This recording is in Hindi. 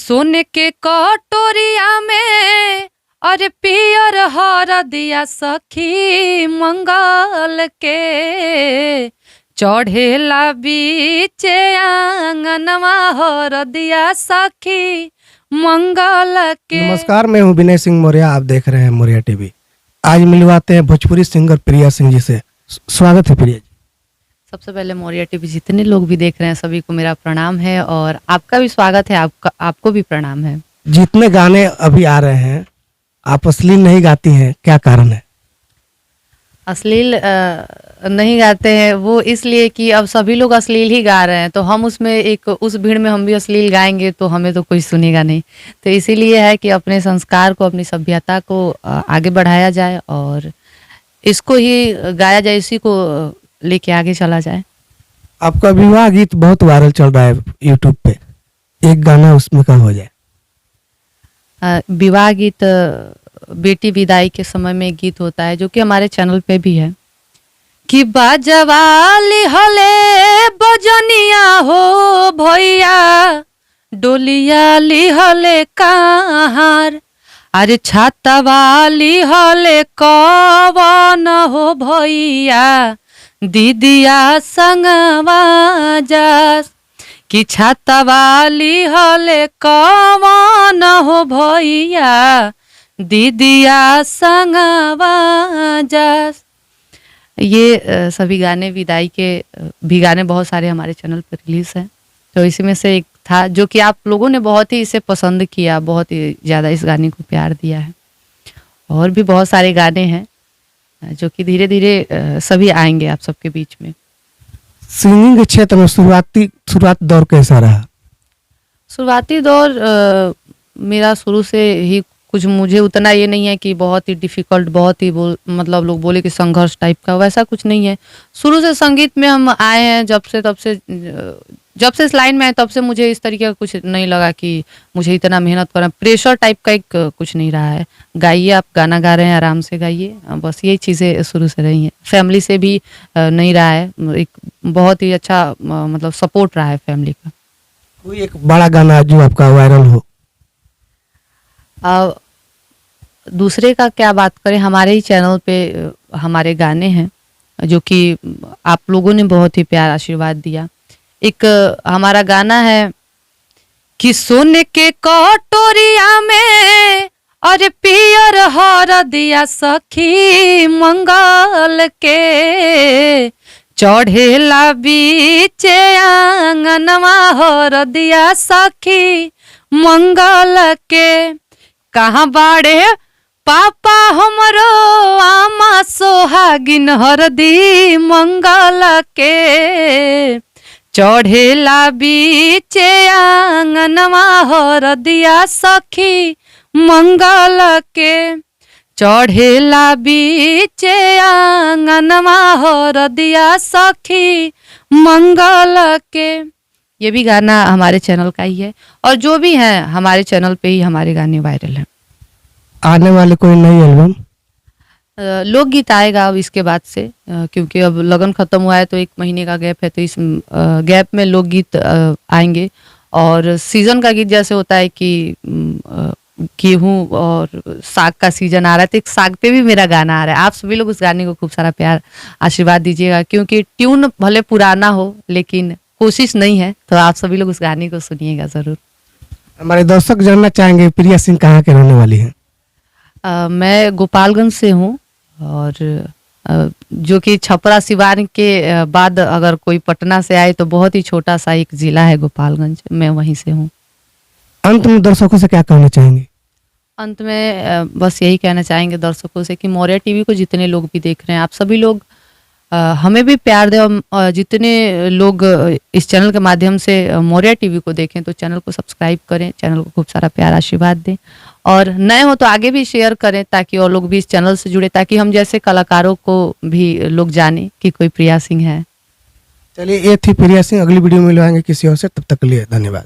सोने के कटोरिया में अरे पियर हरदिया सखी मंगल के चढ़ेला बीचे आंगनवा हरदिया सखी मंगल के। नमस्कार, मैं हूं विनय सिंह मौर्य। आप देख रहे हैं मौर्य टीवी। आज मिलवाते हैं भोजपुरी सिंगर प्रिया सिंह जी से। स्वागत है प्रिया जी। सबसे पहले मौर्य टीवी जितने लोग भी देख रहे हैं सभी को मेरा प्रणाम है और आपका भी स्वागत है। आपको भी प्रणाम है। जितने गाने अभी आ रहे हैं आप अश्लील नहीं गाती हैं, क्या कारण है? अश्लील नहीं गाते हैं वो इसलिए कि अब सभी लोग अश्लील ही गा रहे हैं, तो हम उसमें उस भीड़ में हम भी अश्लील गाएंगे तो हमें तो कोई सुनेगा नहीं। तो इसीलिए है कि अपने संस्कार को, अपनी सभ्यता को आगे बढ़ाया जाए और इसको ही गाया जाए, इसी को लेके आगे चला जाए। आपका विवाह गीत बहुत वायरल चल रहा है यूट्यूब पे, एक गाना उसमें का हो जाए। विवाह गीत बेटी विदाई के समय में गीत होता है जो कि हमारे चैनल पे भी है कि बाजवाली हले बजनिया हो भैया डोलिया लिहले कहार, अरे छाता वाली हले कवन हो भैया दीदिया संगवा जास, कि छाता वाली हले कवन हो भैया दीदिया संगवा जास। ये सभी गाने विदाई के भी गाने बहुत सारे हमारे चैनल पर रिलीज हैं, तो इसी में से एक था जो कि आप लोगों ने बहुत ही इसे पसंद किया, बहुत ही ज़्यादा इस गाने को प्यार दिया है। और भी बहुत सारे गाने हैं जो कि धीरे धीरे सभी आएंगे आप सबके बीच में। सिंगिंग के क्षेत्र में शुरुआत दौर कैसा रहा? शुरुआती दौर मेरा शुरू से ही कुछ, मुझे उतना ये नहीं है कि बहुत ही डिफ़िकल्ट, बहुत ही मतलब लोग बोले कि संघर्ष टाइप का, वैसा कुछ नहीं है। शुरू से संगीत में हम आए हैं, जब से इस लाइन में आए तब से मुझे इस तरीके का कुछ नहीं लगा कि मुझे इतना मेहनत करना, प्रेशर टाइप का एक कुछ नहीं रहा है। गाइए, आप गाना गा रहे हैं आराम से गाइए, बस यही चीज़ें शुरू से रही हैं। फैमिली से भी नहीं रहा है, एक बहुत ही अच्छा मतलब सपोर्ट रहा है फैमिली का। कोई एक बड़ा गाना जो आपका वायरल हो? दूसरे का क्या बात करें, हमारे ही चैनल पे हमारे गाने हैं जो कि आप लोगों ने बहुत ही प्यार आशीर्वाद दिया। एक हमारा गाना है कि सोने के कटोरिया में अरे पियर हरदिया सखी मंगल के चढ़ेला बीचे आंगनवा हरदिया सखी मंगल के। कहाँ बाड़े पापा हमरो आमा सोहागिन हरदी मंगल के चढ़ेला बीचे आंगनवा हरदिया सखी मंगल के चढ़ेला बीचे आंगनवा हरदिया सखी मंगल के। ये भी गाना हमारे चैनल का ही है और जो भी है हमारे चैनल पे ही हमारे गाने वायरल हैं। आने वाले कोई नई एल्बम? लोकगीत आएगा अब इसके बाद से, क्योंकि अब लगन खत्म हुआ है तो 1 महीने का गैप है, तो इस गैप में लोकगीत आएंगे। और सीजन का गीत जैसे होता है कि गेहूँ और साग का सीजन आ रहा है, तो एक साग पे भी मेरा गाना आ रहा है। आप सभी लोग उस गाने को खूब सारा प्यार आशीर्वाद दीजिएगा, क्योंकि ट्यून भले पुराना हो लेकिन कोशिश नहीं है, तो आप सभी लोग उस गाने को सुनिएगा ज़रूर। हमारे दर्शक जानना चाहेंगे प्रिया सिंह कहाँ के रहने वाली हैं? मैं गोपालगंज से हूँ और जो कि छपरा सिवान के बाद अगर कोई पटना से आए तो बहुत ही छोटा सा एक ज़िला है गोपालगंज, मैं वहीं से हूँ। अंत में दर्शकों से क्या कहना चाहेंगे? अंत में बस यही कहना चाहेंगे दर्शकों से कि मौर्य टीवी को जितने लोग भी देख रहे हैं, आप सभी लोग हमें भी प्यार दें और जितने लोग इस चैनल के माध्यम से मौर्य टीवी को देखें तो चैनल को सब्सक्राइब करें, चैनल को खूब सारा प्यार आशीर्वाद दें और नए हो तो आगे भी शेयर करें ताकि और लोग भी इस चैनल से जुड़े, ताकि हम जैसे कलाकारों को भी लोग जाने कि कोई प्रिया सिंह है। चलिए, ये थी प्रिया सिंह। अगली वीडियो में मिलवाएंगे किसी और से, तब तक के लिए धन्यवाद।